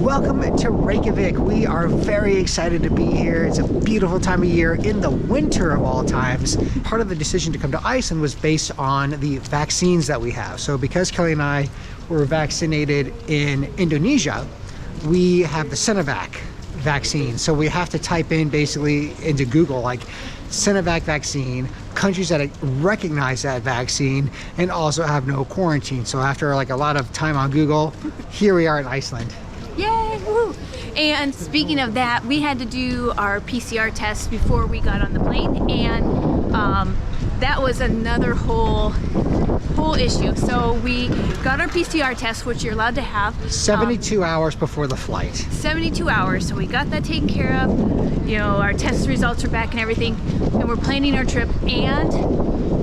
Welcome to Reykjavik. We are very excited to be here. It's a beautiful time of year in the winter of all times. Part of the decision to come to Iceland was based on the vaccines that we have. So because Kelly and I were vaccinated in Indonesia, we have the Sinovac vaccine. So we have to type in basically into Google like Sinovac vaccine, countries that recognize that vaccine, and also have no quarantine. So after like a lot of time on Google, here we are in Iceland. Yay! Woo! And speaking of that, we had to do our PCR test before we got on the plane, and that was another whole issue. So we got our PCR test, which you're allowed to have 72 hours before the flight. 72 hours. So we got that taken care of. You know, our test results are back and everything, and we're planning our trip. And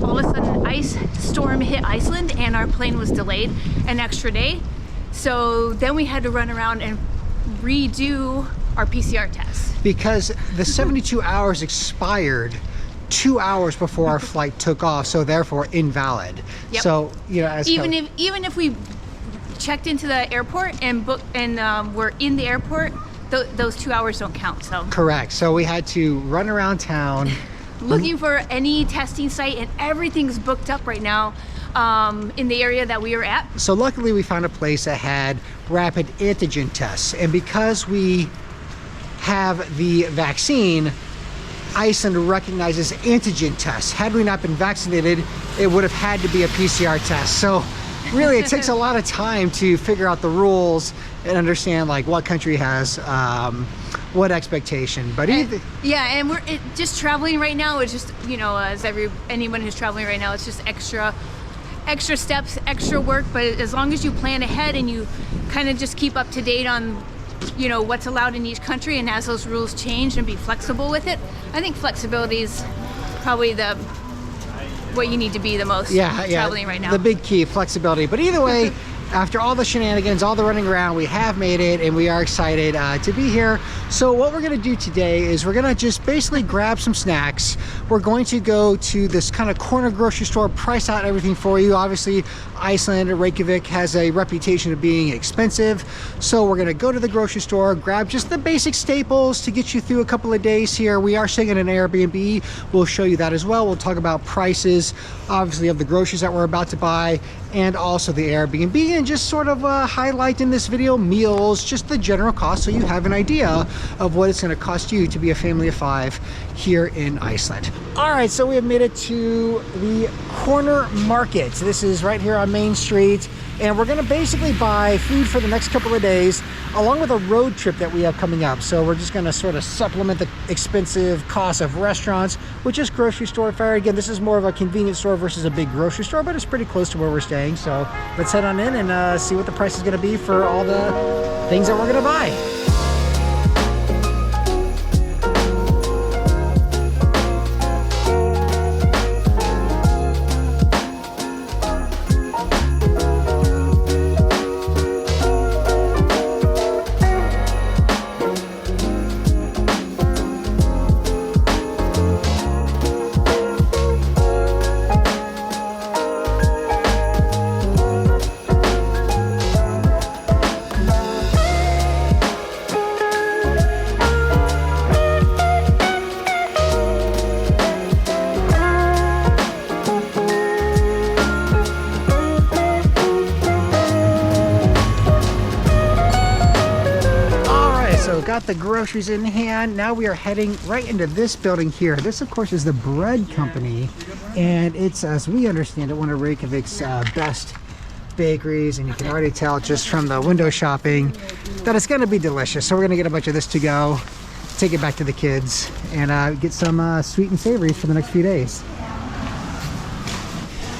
all of a sudden, an ice storm hit Iceland, and our plane was delayed an extra day. So then we had to run around and redo our PCR test. Because the 72 hours expired 2 hours before our flight took off, so therefore invalid. Yep. So, you know, as even if we checked into the airport and booked and we're in the airport, those 2 hours don't count. So correct. So we had to run around town looking for any testing site, and everything's booked up right now. In the area that we were at. So luckily we found a place that had rapid antigen tests, and because we have the vaccine, Iceland recognizes antigen tests. Had we not been vaccinated, it would have had to be a PCR test. So really it takes a lot of time to figure out the rules and understand like what country has what expectation. But yeah, and we're just traveling right now. It's just, you know, as anyone who's traveling right now, it's just extra steps, extra work. But as long as you plan ahead and you kind of just keep up to date on, you know, what's allowed in each country, and as those rules change, and be flexible with it. I think flexibility is probably what you need to be the most traveling right now. The big key, flexibility. But either way, after all the shenanigans, all the running around, we have made it, and we are excited to be here. So what we're gonna do today is we're gonna just basically grab some snacks. We're going to go to this kind of corner grocery store, price out everything for you. Obviously, Iceland or Reykjavik has a reputation of being expensive. So we're gonna go to the grocery store, grab just the basic staples to get you through a couple of days here. We are staying in an Airbnb. We'll show you that as well. We'll talk about prices, obviously, of the groceries that we're about to buy, and also the Airbnb, and just sort of highlight in this video meals, just the general cost, so you have an idea of what it's going to cost you to be a family of 5 here in Iceland. All right, so we have made it to the corner market. This is right here on Main Street, and we're going to basically buy food for the next couple of days along with a road trip that we have coming up. So we're just going to sort of supplement the expensive cost of restaurants with just grocery store fare. Again, this is more of a convenience store versus a big grocery store, but it's pretty close to where we're staying. So let's head on in and see what the price is going to be for all the things that we're going to buy. Got the groceries in hand. Now we are heading right into this building here. This, of course, is the bread company, and it's, as we understand it, one of Reykjavik's best bakeries, and you can already tell just from the window shopping that it's going to be delicious. So we're going to get a bunch of this to go, take it back to the kids, and get some sweet and savory for the next few days.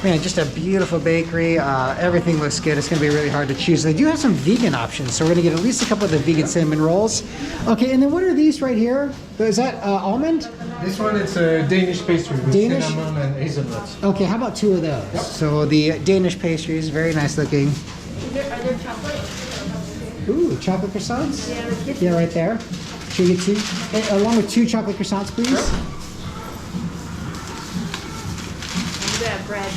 Man, just a beautiful bakery. Everything looks good. It's going to be really hard to choose. They do have some vegan options, so we're going to get at least a couple of the vegan cinnamon rolls. Okay, and then what are these right here? Is that almond? This one is a Danish pastry with Danish? cinnamon and hazelnuts. Okay, how about 2 of those? Yep. So the Danish pastries, very nice looking. Are there chocolate? Ooh, chocolate croissants? Yeah, right there. Should we get 2? Along with 2 chocolate croissants, please? Sure. Bread.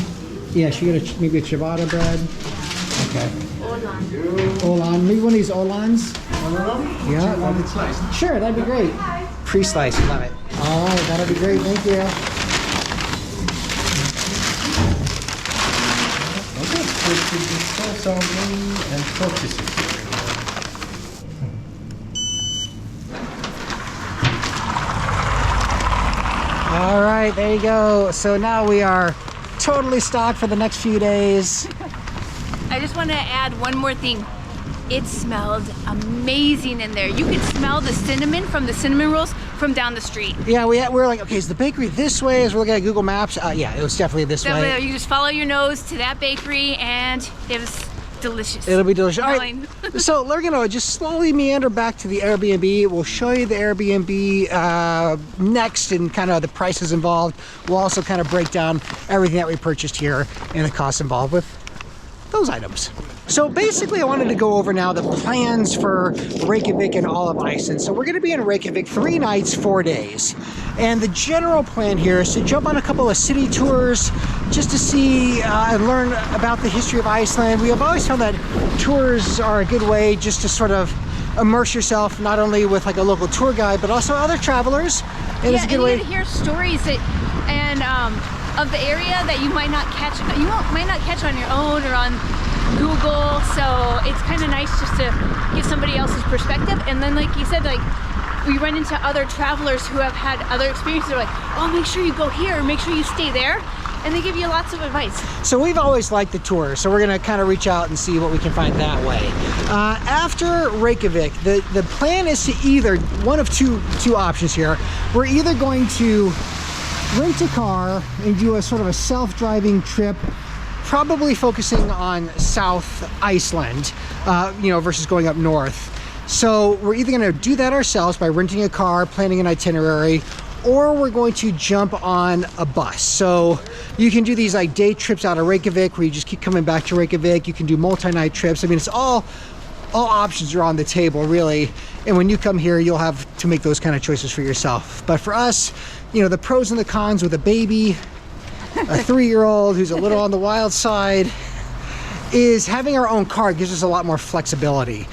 Yeah, should we get maybe a ciabatta bread? Okay. Or Olan. Maybe one of these Olans? Yeah. Want it sliced? Sure, that'd be great. Pre-sliced, love it. All right, that'll be great. Thank you. Okay, so it should be salsa, main, and pork pieces. All right, there you go. So now we are totally stocked for the next few days. I just want to add one more thing. It smelled amazing in there. You could smell the cinnamon from the cinnamon rolls from down the street. Yeah, we were like, okay, is the bakery this way? As we're looking at Google Maps, yeah, it was definitely this way. You just follow your nose to that bakery, and it was delicious. It'll be delicious. All right, so we're gonna just slowly meander back to the Airbnb. We'll show you the Airbnb next and kind of the prices involved. We'll also kind of break down everything that we purchased here and the costs involved with those items. So basically I wanted to go over now the plans for Reykjavik and all of Iceland. So we're going to be in Reykjavik 3 nights, 4 days. And the general plan here is to jump on a couple of city tours just to see and learn about the history of Iceland. We have always found that tours are a good way just to sort of immerse yourself not only with like a local tour guide but also other travelers. And it's a good way to hear stories that, and of the area that you might not catch on your own or on Google. So it's kind of nice just to get somebody else's perspective. And then like you said, like we run into other travelers who have had other experiences. They're like, oh, make sure you go here, make sure you stay there. And they give you lots of advice. So we've always liked the tour, so we're gonna kind of reach out and see what we can find that way. After Reykjavik, the plan is to either, one of two options here. We're either going to rent a car and do a sort of a self-driving trip, probably focusing on South Iceland, versus going up north. So we're either gonna do that ourselves by renting a car, planning an itinerary, or we're going to jump on a bus. So you can do these like day trips out of Reykjavik where you just keep coming back to Reykjavik. You can do multi-night trips. I mean, it's all options are on the table, really. And when you come here, you'll have to make those kind of choices for yourself. But for us, the pros and the cons with a baby, a 3-year-old who's a little on the wild side, is having our own car gives us a lot more flexibility.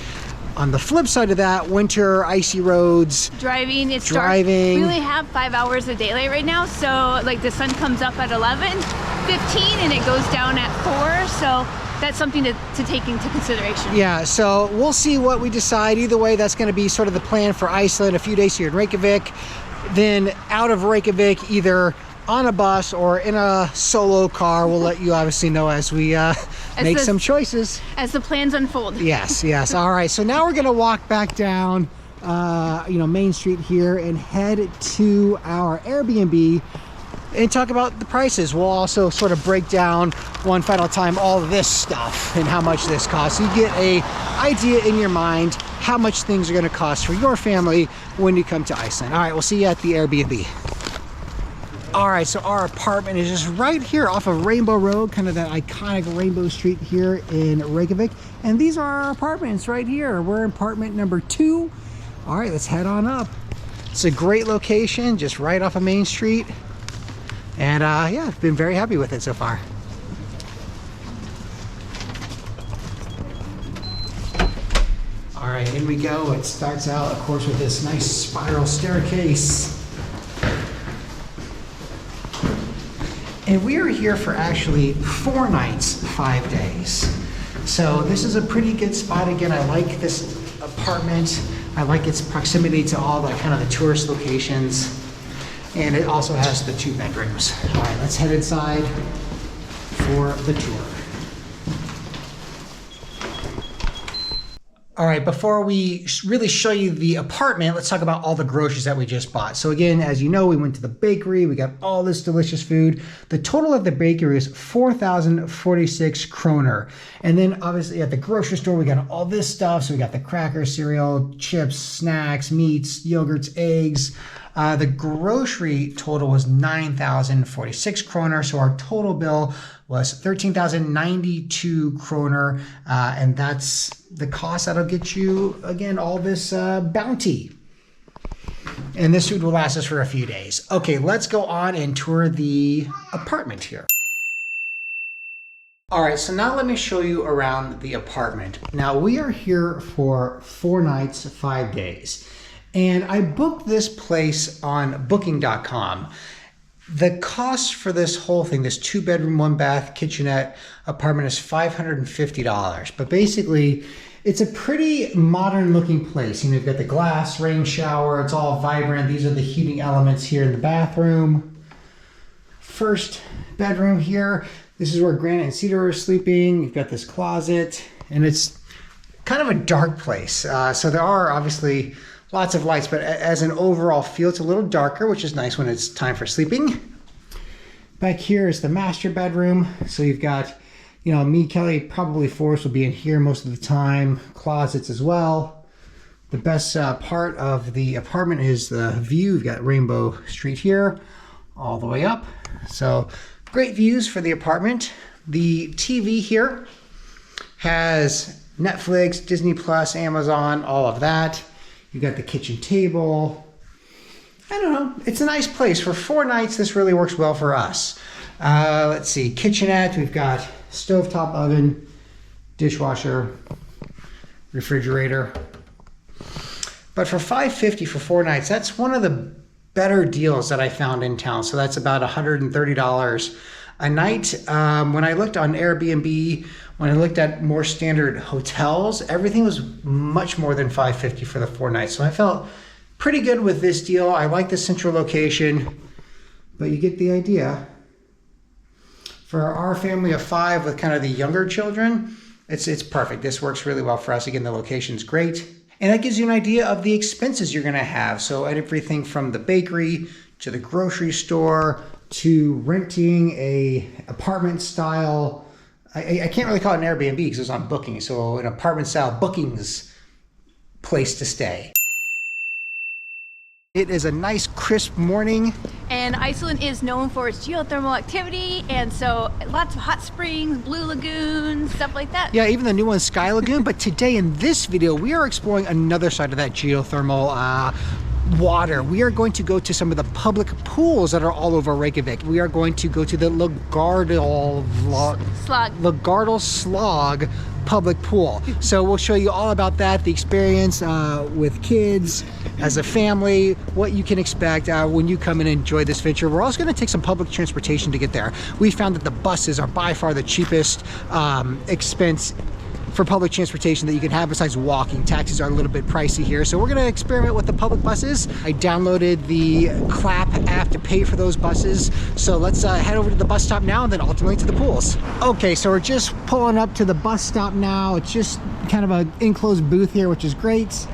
On the flip side of that, winter, icy roads, driving. We only have 5 hours of daylight right now, so like the sun comes up at 11:15 and it goes down at 4. So that's something to take into consideration. Yeah, so we'll see what we decide. Either way, that's going to be sort of the plan for Iceland. A few days here in Reykjavik, then out of Reykjavik, either on a bus or in a solo car. We'll let you obviously know as we make some choices. As the plans unfold. Yes. All right, so now we're gonna walk back down Main Street here and head to our Airbnb and talk about the prices. We'll also sort of break down one final time all of this stuff and how much this costs. So you get a idea in your mind how much things are gonna cost for your family when you come to Iceland. All right, we'll see you at the Airbnb. All right, so our apartment is just right here off of Rainbow Road, kind of that iconic Rainbow Street here in Reykjavik. And these are our apartments right here. We're in apartment number 2. All right, let's head on up. It's a great location, just right off of Main Street. And yeah, I've been very happy with it so far. All right, in we go. It starts out, of course, with this nice spiral staircase. And we are here for actually 4 nights, 5 days. So this is a pretty good spot. Again, I like this apartment. I like its proximity to all the kind of the tourist locations. And it also has the 2 bedrooms. All right, let's head inside for the tour. All right, before we really show you the apartment, let's talk about all the groceries that we just bought. So again, as you know, we went to the bakery, we got all this delicious food. The total at the bakery is 4,046 kroner. And then obviously at the grocery store, we got all this stuff. So we got the crackers, cereal, chips, snacks, meats, yogurts, eggs. The grocery total was 9,046 kroner. So our total bill was 13,092 kroner. And that's the cost that'll get you, again, all this bounty. And this food will last us for a few days. Okay, let's go on and tour the apartment here. All right, so now let me show you around the apartment. Now we are here for 4 nights, 5 days. And I booked this place on booking.com. The cost for this whole thing, this 2-bedroom, 1-bath, kitchenette apartment is $550. But basically, it's a pretty modern looking place. You know, you've got the glass, rain shower, it's all vibrant. These are the heating elements here in the bathroom. First bedroom here. This is where Granite and Cedar are sleeping. You've got this closet, and it's kind of a dark place. So there are obviously lots of lights, but as an overall feel, it's a little darker, which is nice when it's time for sleeping. Back here is the master bedroom. So you've got, you know, me, Kelly, probably Forrest will be in here most of the time. Closets as well. The best part of the apartment is the view. You've got Rainbow Street here all the way up. So great views for the apartment. The TV here has Netflix, Disney Plus, Amazon, all of that. You got the kitchen table. I don't know. It's a nice place. For 4 nights, this really works well for us. Let's see. Kitchenette. We've got stovetop oven, dishwasher, refrigerator. But for $550 for 4 nights, that's one of the better deals that I found in town. So that's about $130 a night. When I looked on Airbnb, when I looked at more standard hotels, everything was much more than $550 for the 4 nights. So I felt pretty good with this deal. I like the central location, but you get the idea. For our family of 5 with kind of the younger children, it's perfect. This works really well for us. Again, the location's great. And that gives you an idea of the expenses you're gonna have. So everything from the bakery to the grocery store to renting a apartment style, I can't really call it an Airbnb because it's on Booking. So an apartment style bookings place to stay. It is a nice crisp morning. And Iceland is known for its geothermal activity, and so lots of hot springs, blue lagoons, stuff like that. Yeah, even the new one, Sky Lagoon. But today in this video, we are exploring another side of that geothermal water. We are going to go to some of the public pools that are all over Reykjavik. We are going to go to the Laugardalslaug public pool. So we'll show you all about that, the experience with kids, as a family, what you can expect when you come and enjoy this venture. We're also going to take some public transportation to get there. We found that the buses are by far the cheapest expense for public transportation that you can have besides walking. Taxis are a little bit pricey here, so we're gonna experiment with the public buses. I downloaded the Clap app to pay for those buses. So let's head over to the bus stop now and then ultimately to the pools. Okay, so we're just pulling up to the bus stop now. It's just kind of an enclosed booth here, which is great.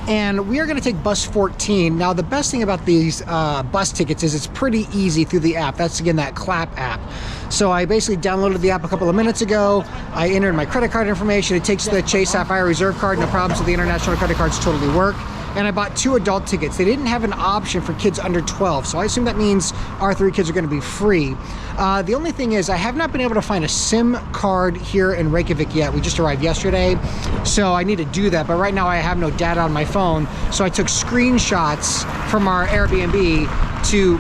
And we are gonna take bus 14. Now, the best thing about these bus tickets is it's pretty easy through the app. That's, again, that Clap app. So I basically downloaded the app a couple of minutes ago. I entered my credit card information. It takes the Chase Sapphire Reserve card, no problem. So the international credit cards totally work. And I bought 2 adult tickets. They didn't have an option for kids under 12. So I assume that means our 3 kids are gonna be free. The only thing is I have not been able to find a SIM card here in Reykjavik yet. We just arrived yesterday. So I need to do that. But right now I have no data on my phone. So I took screenshots from our Airbnb to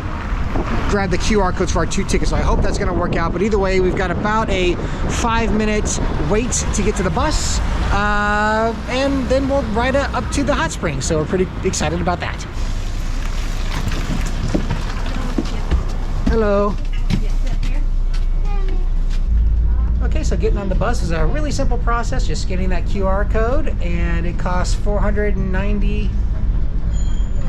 grab the QR codes for our 2 tickets. So I hope that's gonna work out. But either way, we've got about a 5-minute wait to get to the bus. And then we'll ride up to the hot springs. So we're pretty excited about that. Hello. Okay, so getting on the bus is a really simple process. Just scanning that QR code, and it costs 490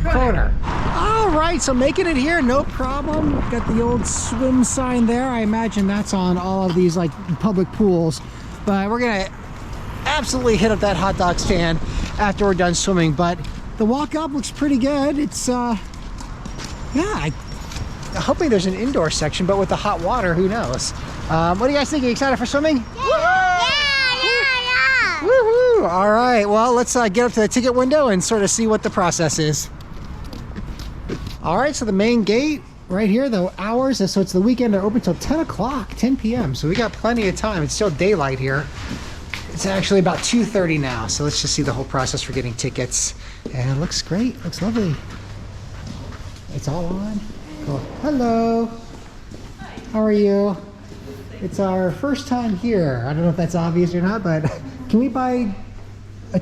kroner. All right, so making it here, no problem. Got the old swim sign there. I imagine that's on all of these like public pools. But we're gonna absolutely hit up that hot dog stand after we're done swimming. But the walk up looks pretty good. It's yeah, I'm hoping there's an indoor section, but with the hot water, who knows? What do you guys think? Are you excited for swimming? Yeah! Woohoo! All right, well, let's get up to the ticket window and sort of see what the process is. All right, so the main gate right here, the hours, so it's the weekend, they're open till 10 o'clock, 10 p.m. So we got plenty of time. It's still daylight here. It's actually about 2:30 now. So let's just see the whole process for getting tickets. And it looks great, looks lovely. It's all on. Cool. Hello. Hi. How are you? It's our first time here. I don't know if that's obvious or not, but can we buy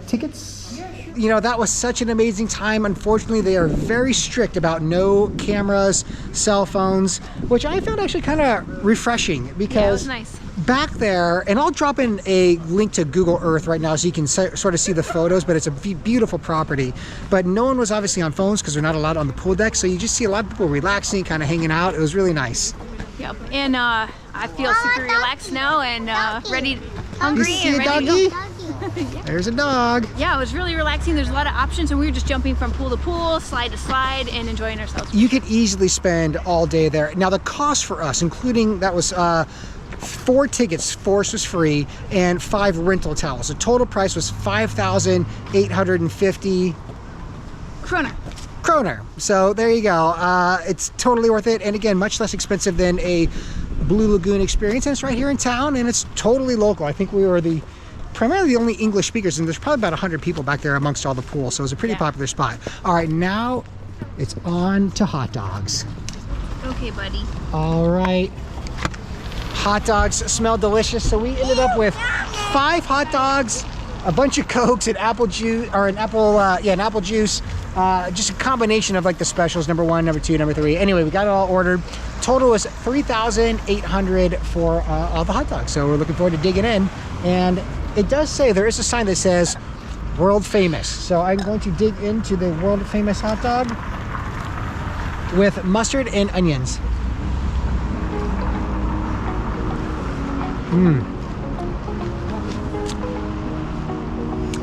tickets? Yeah, sure. You know, that was such an amazing time. Unfortunately, they are very strict about no cameras, cell phones, which I found actually kind of refreshing because Yeah, it was nice. back there, and I'll drop in a link to Google Earth right now so you can sort of see the photos, but it's a beautiful property. But no one was obviously on phones because they're not allowed on the pool deck, so you just see a lot of people relaxing, kind of hanging out. It was really nice. Yep. And I feel super relaxed now and ready, hungry, You see and a ready doggy? to go. There's a dog. Yeah, it was really relaxing. There's a lot of options, and we were just jumping from pool to pool, slide to slide, and enjoying ourselves. You could easily spend all day there. Now the cost for us, including that was 4 tickets, 4 was free, and 5 rental towels. The total price was 5,850 kroner. So there you go. It's totally worth it, and again, much less expensive than a Blue Lagoon experience. And it's right here in town, and it's totally local. I think we were primarily the only English speakers, and there's probably about 100 people back there amongst all the pools, so it was a pretty popular spot. All right, now it's on to hot dogs. Okay, buddy. All right. Hot dogs smell delicious, so we ended up with 5 hot dogs, a bunch of Cokes, an apple juice, or an apple juice, just a combination of like the specials, number 1, number 2, number 3. Anyway, we got it all ordered. Total was 3,800 for all the hot dogs, so we're looking forward to digging in. And it does say, there is a sign that says world famous, so I'm going to dig into the world famous hot dog with mustard and onions.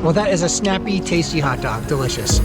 Well, that is a snappy, tasty hot dog. Delicious.